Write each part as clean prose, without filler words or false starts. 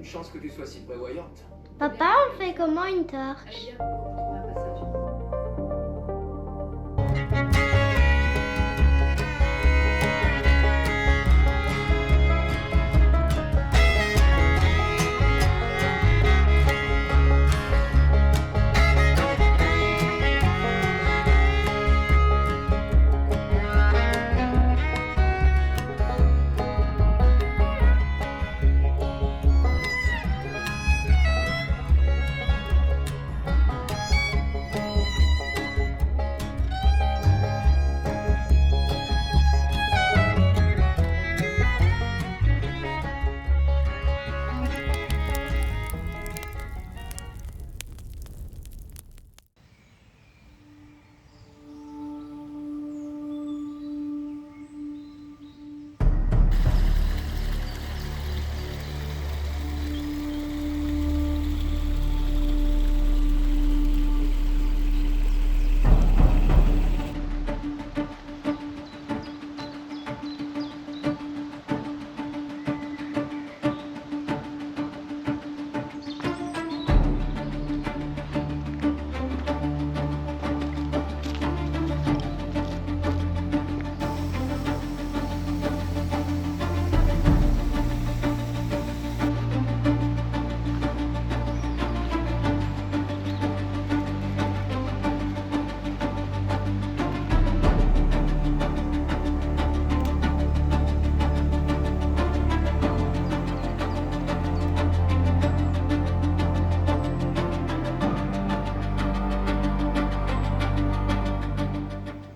chance que tu sois si prévoyante. Papa, on fait comment une torche?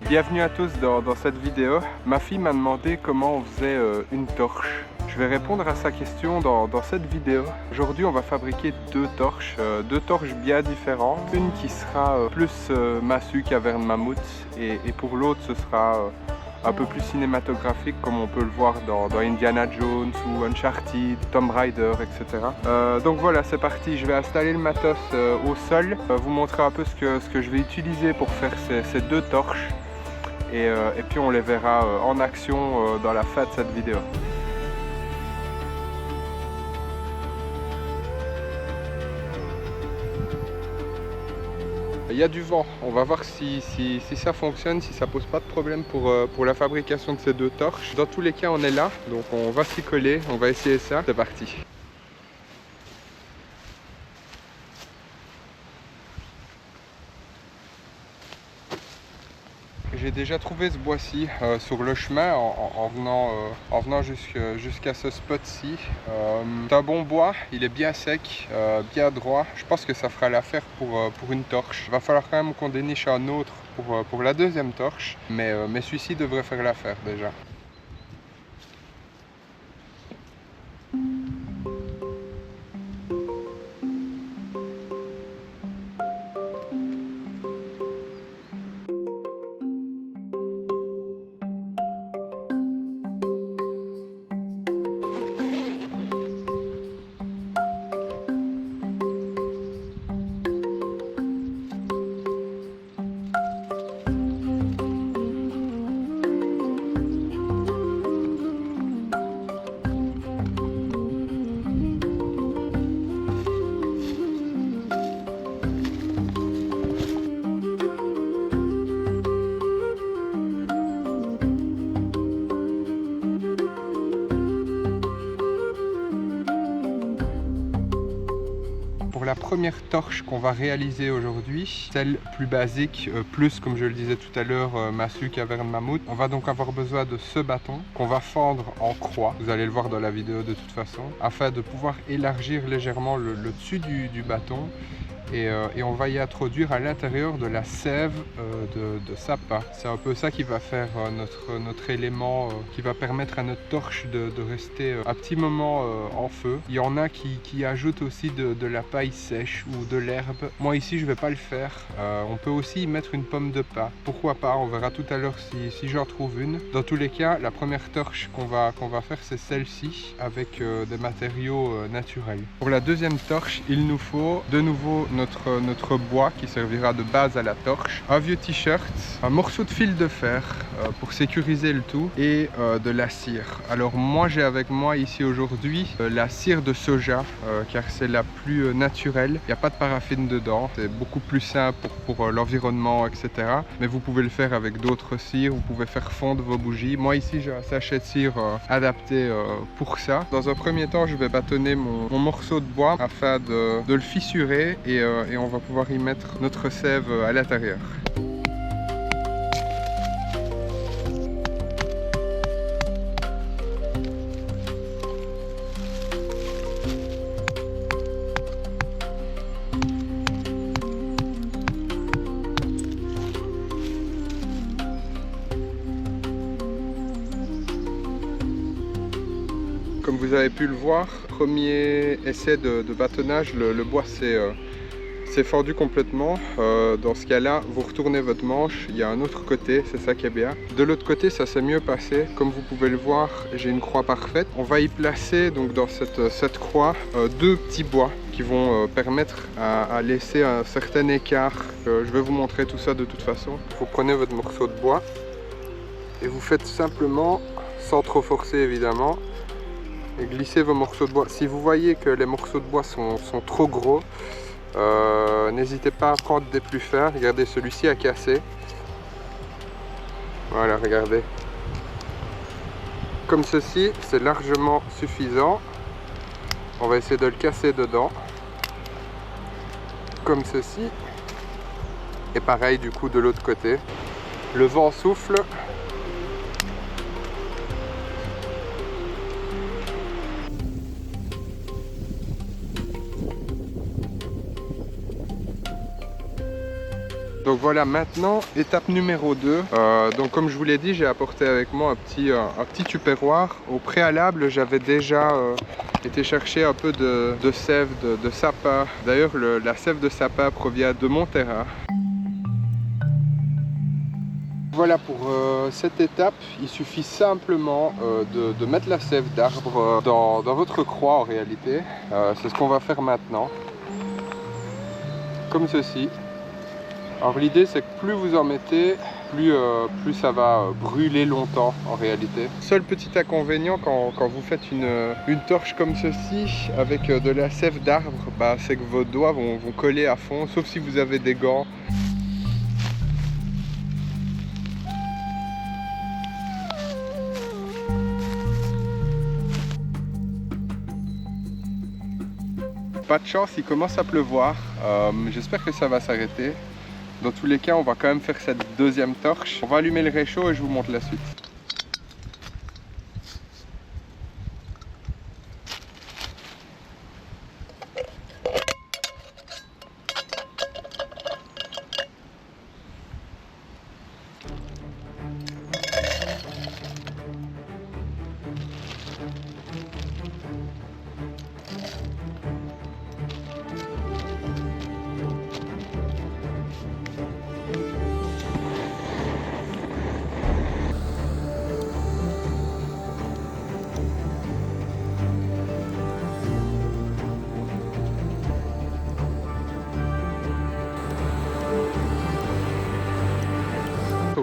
Bienvenue à tous dans cette vidéo. Ma fille m'a demandé comment on faisait une torche. Je vais répondre à sa question dans cette vidéo. Aujourd'hui on va fabriquer deux torches bien différentes. Une qui sera plus massue caverne mammouth et pour l'autre ce sera un peu plus cinématographique comme on peut le voir dans Indiana Jones ou Uncharted, Tomb Raider, etc. Donc voilà, c'est parti, je vais installer le matos au sol, vous montrer un peu ce que je vais utiliser pour faire ces deux torches. Et puis on les verra en action dans la fin de cette vidéo. Il y a du vent, on va voir si ça fonctionne, si ça pose pas de problème pour la fabrication de ces deux torches. Dans tous les cas on est là, donc on va s'y coller, on va essayer ça, c'est parti. J'ai déjà trouvé ce bois-ci sur le chemin en venant jusqu'à ce spot-ci. C'est un bon bois, il est bien sec, bien droit. Je pense que ça fera l'affaire pour une torche. Il va falloir quand même qu'on déniche un autre pour la deuxième torche, mais celui-ci devrait faire l'affaire déjà. Pour la première torche qu'on va réaliser aujourd'hui, celle plus basique, plus comme je le disais tout à l'heure, massue caverne mammouth, on va donc avoir besoin de ce bâton qu'on va fendre en croix, vous allez le voir dans la vidéo de toute façon, afin de pouvoir élargir légèrement le dessus du bâton. Et on va y introduire à l'intérieur de la sève de sapin. C'est un peu ça qui va faire notre élément, qui va permettre à notre torche de rester un petit moment en feu. Il y en a qui ajoutent aussi de la paille sèche ou de l'herbe. Moi ici je ne vais pas le faire. On peut aussi y mettre une pomme de pin. Pourquoi pas, on verra tout à l'heure si j'en trouve une. Dans tous les cas, la première torche qu'on va faire, c'est celle-ci avec des matériaux naturels. Pour la deuxième torche, il nous faut de nouveau notre bois qui servira de base à la torche, un vieux t-shirt, un morceau de fil de fer pour sécuriser le tout et de la cire. Alors moi j'ai avec moi ici aujourd'hui la cire de soja car c'est la plus naturelle, il n'y a pas de paraffine dedans, c'est beaucoup plus simple pour l'environnement, etc. Mais vous pouvez le faire avec d'autres cires, vous pouvez faire fondre vos bougies. Moi ici j'ai un sachet de cire adapté pour ça. Dans un premier temps je vais bâtonner mon morceau de bois afin de le fissurer et on va pouvoir y mettre notre sève à l'intérieur. Comme vous avez pu le voir, premier essai de bâtonnage, le bois s'est fendu complètement. Dans ce cas-là, vous retournez votre manche, il y a un autre côté, c'est ça qui est bien. De l'autre côté, ça s'est mieux passé. Comme vous pouvez le voir, j'ai une croix parfaite. On va y placer donc dans cette croix deux petits bois qui vont permettre à laisser un certain écart. Je vais vous montrer tout ça de toute façon. Vous prenez votre morceau de bois et vous faites simplement, sans trop forcer évidemment, et glissez vos morceaux de bois. Si vous voyez que les morceaux de bois sont trop gros, n'hésitez pas à prendre des plus fins. Regardez, celui-ci a cassé. Voilà, regardez. Comme ceci, c'est largement suffisant. On va essayer de le casser dedans. Comme ceci. Et pareil du coup de l'autre côté. Le vent souffle. Donc voilà, maintenant, étape numéro 2. Donc comme je vous l'ai dit, j'ai apporté avec moi un petit tupperware. Au préalable, j'avais déjà été chercher un peu de sève de sapin. D'ailleurs, la sève de sapin provient de mon terrain. Voilà, pour cette étape, il suffit simplement de mettre la sève d'arbre dans votre croix en réalité. C'est ce qu'on va faire maintenant. Comme ceci. Alors l'idée c'est que plus vous en mettez, plus ça va brûler longtemps en réalité. Seul petit inconvénient quand vous faites une torche comme ceci avec de la sève d'arbre, c'est que vos doigts vont coller à fond, sauf si vous avez des gants. Pas de chance, il commence à pleuvoir. J'espère que ça va s'arrêter. Dans tous les cas, on va quand même faire cette deuxième torche. On va allumer le réchaud et je vous montre la suite.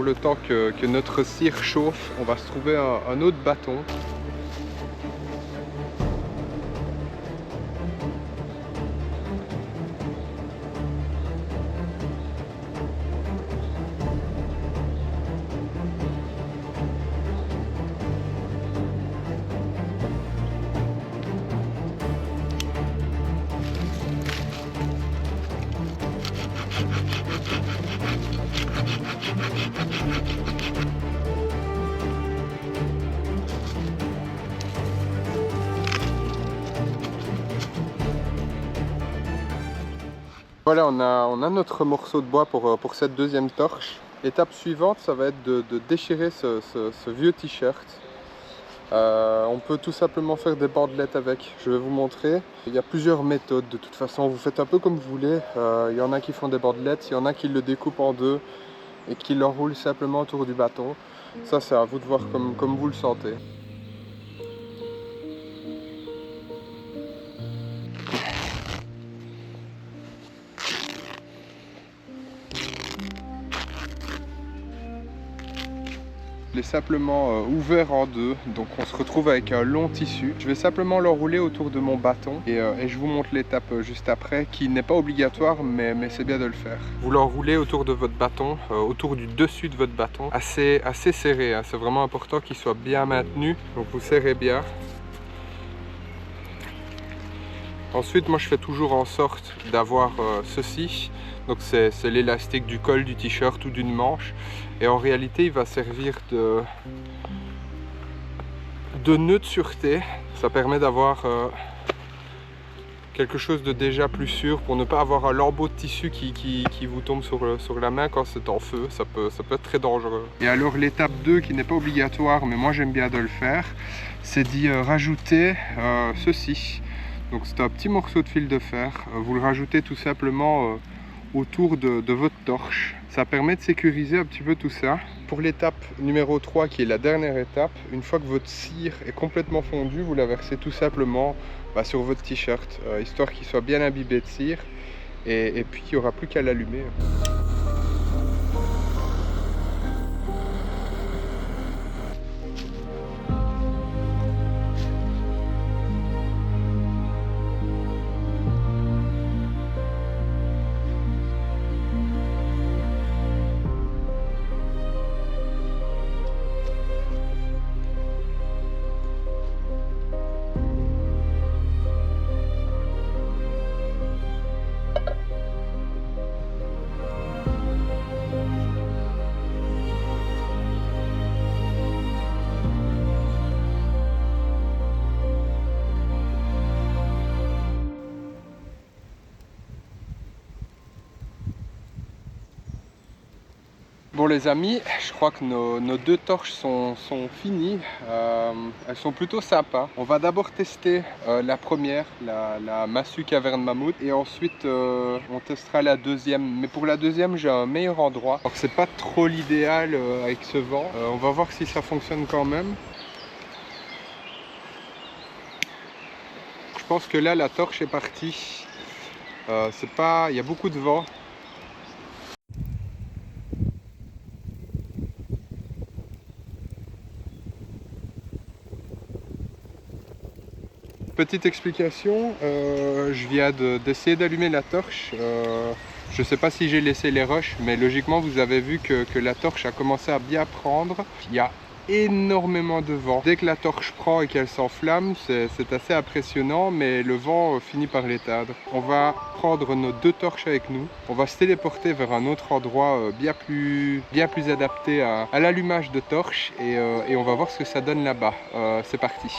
Le temps que notre cire chauffe, on va se trouver un autre bâton. Voilà, on a notre morceau de bois pour cette deuxième torche. Étape suivante, ça va être de déchirer ce vieux t-shirt. On peut tout simplement faire des bandelettes avec, je vais vous montrer. Il y a plusieurs méthodes de toute façon, vous faites un peu comme vous voulez. Il y en a qui font des bandelettes, il y en a qui le découpent en deux et qui l'enroulent simplement autour du bâton. Ça c'est à vous de voir comme vous le sentez. Je l'ai simplement ouvert en deux, donc on se retrouve avec un long tissu. Je vais simplement l'enrouler autour de mon bâton et je vous montre l'étape juste après, qui n'est pas obligatoire, mais c'est bien de le faire. Vous l'enroulez autour de votre bâton, autour du dessus de votre bâton, assez serré, hein. C'est vraiment important qu'il soit bien maintenu, donc vous serrez bien. Ensuite, moi je fais toujours en sorte d'avoir ceci. Donc c'est l'élastique du col du t-shirt ou d'une manche. Et en réalité, il va servir de nœud de sûreté. Ça permet d'avoir quelque chose de déjà plus sûr pour ne pas avoir un lambeau de tissu qui vous tombe sur la main quand c'est en feu. Ça peut être très dangereux. Et alors l'étape 2 qui n'est pas obligatoire, mais moi j'aime bien de le faire, c'est d'y rajouter ceci. Donc c'est un petit morceau de fil de fer, vous le rajoutez tout simplement autour de votre torche. Ça permet de sécuriser un petit peu tout ça. Pour l'étape numéro 3 qui est la dernière étape, une fois que votre cire est complètement fondue, vous la versez tout simplement sur votre t-shirt, histoire qu'il soit bien imbibé de cire et puis il n'y aura plus qu'à l'allumer. Bon les amis, je crois que nos deux torches sont finies, elles sont plutôt sympas. On va d'abord tester la première, la massue caverne mammouth, et ensuite on testera la deuxième. Mais pour la deuxième, j'ai un meilleur endroit. Alors c'est pas trop l'idéal avec ce vent, on va voir si ça fonctionne quand même. Je pense que là la torche est partie, il y a beaucoup de vent. Petite explication, je viens d'essayer d'allumer la torche. Je ne sais pas si j'ai laissé les rushs, mais logiquement vous avez vu que la torche a commencé à bien prendre. Il y a énormément de vent. Dès que la torche prend et qu'elle s'enflamme, c'est assez impressionnant, mais le vent finit par l'éteindre. On va prendre nos deux torches avec nous. On va se téléporter vers un autre endroit bien plus adapté à l'allumage de torches et on va voir ce que ça donne là-bas. C'est parti.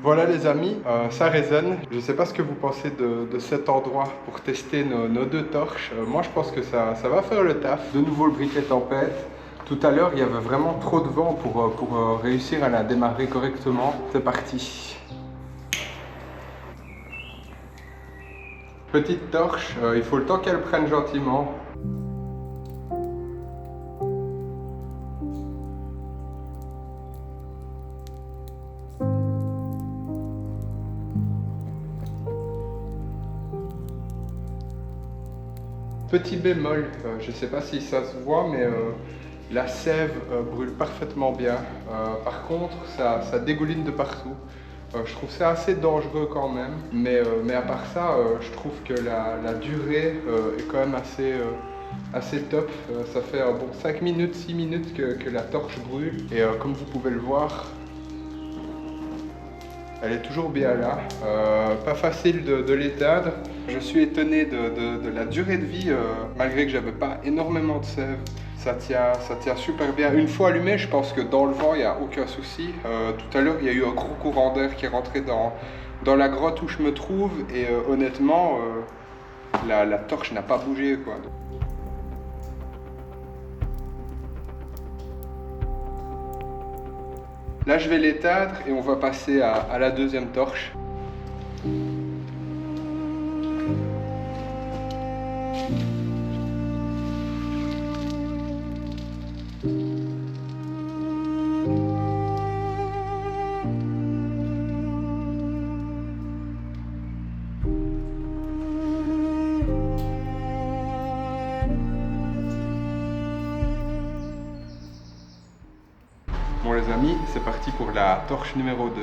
Voilà les amis, ça résonne. Je ne sais pas ce que vous pensez de cet endroit pour tester nos deux torches. Moi je pense que ça va faire le taf. De nouveau le briquet tempête. Tout à l'heure il y avait vraiment trop de vent pour réussir à la démarrer correctement. C'est parti. Petite torche, il faut le temps qu'elle prenne gentiment. Petit bémol, je ne sais pas si ça se voit, mais la sève brûle parfaitement bien. Par contre, ça dégouline de partout. Je trouve ça assez dangereux quand même, mais à part ça, je trouve que la durée est quand même assez top. Ça fait bon 5 minutes, 6 minutes que la torche brûle, et comme vous pouvez le voir, elle est toujours bien là. Pas facile de l'éteindre. Je suis étonné de la durée de vie, malgré que j'avais pas énormément de sève. Ça tient super bien. Une fois allumé, je pense que dans le vent, il n'y a aucun souci. Tout à l'heure, il y a eu un gros courant d'air qui est rentré dans la grotte où je me trouve, et honnêtement, la torche n'a pas bougé, quoi. Là, je vais l'éteindre et on va passer à la deuxième torche. Bon les amis, c'est parti pour la torche numéro 2.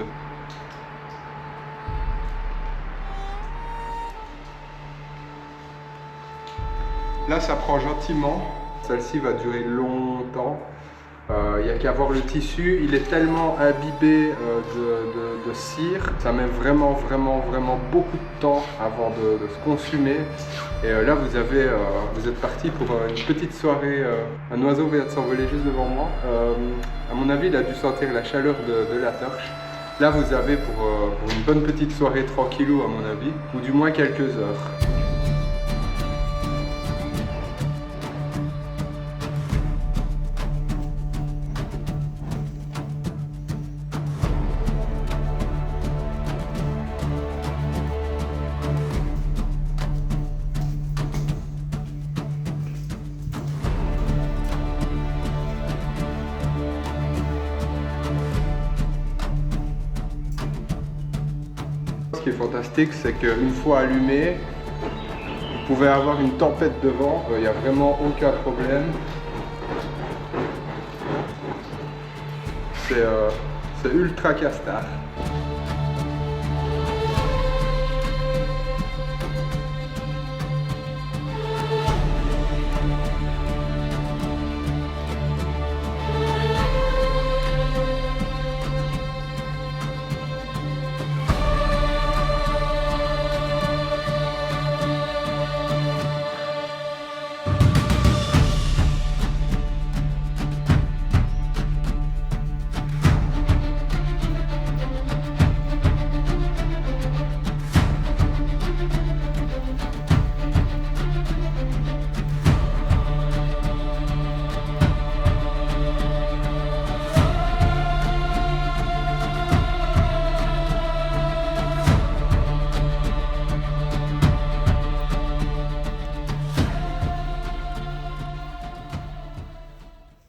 Là ça prend gentiment, celle-ci va durer longtemps. Il n'y a qu'à voir le tissu, il est tellement imbibé de cire, ça met vraiment beaucoup de temps avant de se consumer. Et là vous êtes parti pour une petite soirée. Un oiseau vient de s'envoler juste devant moi. À mon avis, il a dû sentir la chaleur de la torche. Là vous avez pour une bonne petite soirée tranquillou à mon avis, ou du moins quelques heures. Ce qui est fantastique, c'est qu'une fois allumé, vous pouvez avoir une tempête de vent, il n'y a vraiment aucun problème. C'est ultra castard.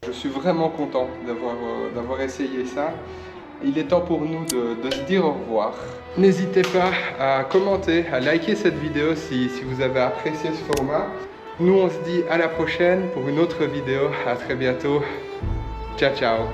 Je suis vraiment content d'avoir essayé ça. Il est temps pour nous de se dire au revoir. N'hésitez pas à commenter, à liker cette vidéo si vous avez apprécié ce format. Nous on se dit à la prochaine pour une autre vidéo. À très bientôt. Ciao ciao.